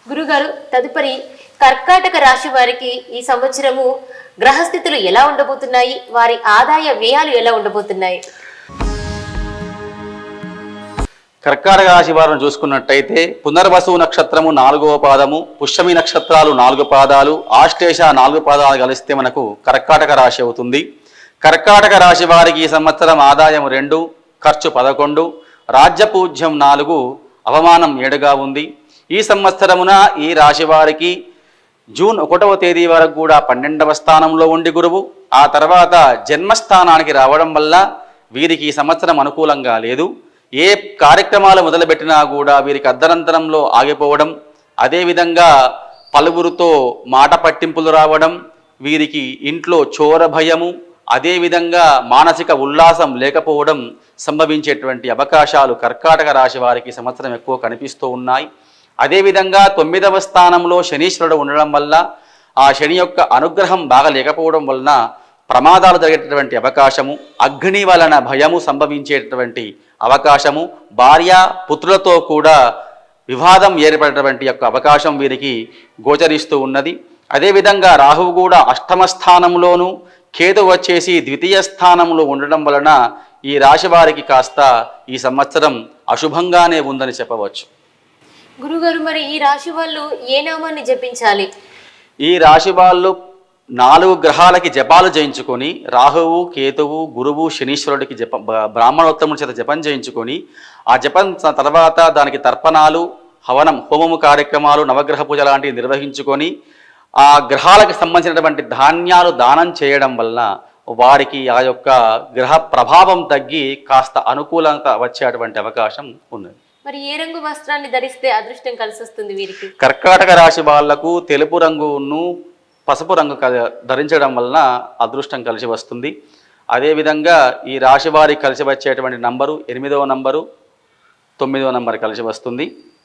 గురుగారు, తదుపరి కర్కాటక రాశి వారికి ఈ సంవత్సరము గ్రహస్థితులు ఎలా ఉండబోతున్నాయి, వారి ఆదాయ వ్యయాలు ఎలా ఉండబోతున్నాయి? కర్కాటక రాశి వారిని చూసుకున్నట్టయితే పునర్వసు నక్షత్రము 4వ పాదము, పుష్యమి నక్షత్రాలు 4 పాదాలు, ఆశ్లేష 4 పాదాలు కలిస్తే మనకు కర్కాటక రాశి అవుతుంది. కర్కాటక రాశి వారికి ఈ సంవత్సరం ఆదాయం 2, ఖర్చు 11, రాజ్యపూజ్యం 4, అవమానం 7గా ఉంది. ఈ సంవత్సరమున ఈ రాశి వారికి జూన్ 1వ తేదీ వరకు కూడా 12వ స్థానంలో ఉండి గురువు ఆ తర్వాత జన్మస్థానానికి రావడం వల్ల వీరికి ఈ సంవత్సరం అనుకూలంగా లేదు. ఏ కార్యక్రమాలు మొదలుపెట్టినా కూడా వీరికి అర్ధనంతరంలో ఆగిపోవడం, అదేవిధంగా పలువురితో మాట పట్టింపులు రావడం, వీరికి ఇంట్లో చోర భయము, అదేవిధంగా మానసిక ఉల్లాసం లేకపోవడం సంభవించేటువంటి అవకాశాలు కర్కాటక రాశి వారికి సంవత్సరం ఎక్కువ కనిపిస్తూ ఉన్నాయి. అదేవిధంగా 9వ స్థానంలో శనీశ్వరుడు ఉండడం వల్ల ఆ శని యొక్క అనుగ్రహం బాగా లేకపోవడం వలన ప్రమాదాలు జరిగేటటువంటి అవకాశము, అగ్ని వలన భయము సంభవించేటటువంటి అవకాశము, భార్య పుత్రులతో కూడా వివాదం ఏర్పడేటువంటి యొక్క అవకాశం వీరికి గోచరిస్తూ ఉన్నది. అదేవిధంగా రాహువు కూడా 8వ స్థానంలోనూ, కేతు వచ్చేసి 2వ స్థానంలో ఉండడం వలన ఈ రాశి వారికి కాస్త ఈ సంవత్సరం అశుభంగానే ఉందని చెప్పవచ్చు. గురుగారు, మరి ఈ రాశి వాళ్ళు ఏ నామాన్ని జపించాలి? ఈ రాశి వాళ్ళు 4 గ్రహాలకి జపాలు చేయించుకొని, రాహువు, కేతువు, గురువు, శనీశ్వరుడికి బ్రాహ్మణోత్తముడి చేత జపం చేయించుకొని, ఆ జపం తర్వాత దానికి తర్పణాలు, హవనం, హోమము కార్యక్రమాలు, నవగ్రహ పూజ లాంటివి నిర్వహించుకొని ఆ గ్రహాలకు సంబంధించినటువంటి ధాన్యాలు దానం చేయడం వల్ల వారికి ఆ యొక్క గ్రహ ప్రభావం తగ్గి కాస్త అనుకూలంత వచ్చేటువంటి అవకాశం ఉన్నది. మరి ఏ రంగు వస్త్రాన్ని ధరిస్తే అదృష్టం కలిసి వస్తుంది వీరికి? కర్కాటక రాశి వాళ్లకు తెలుపు రంగును, పసుపు రంగు ధరించడం వలన అదృష్టం కలిసి వస్తుంది. అదేవిధంగా ఈ రాశి వారికి కలిసి వచ్చేటువంటి నంబరు 8వ నంబరు, 9వ నంబరు కలిసి వస్తుంది.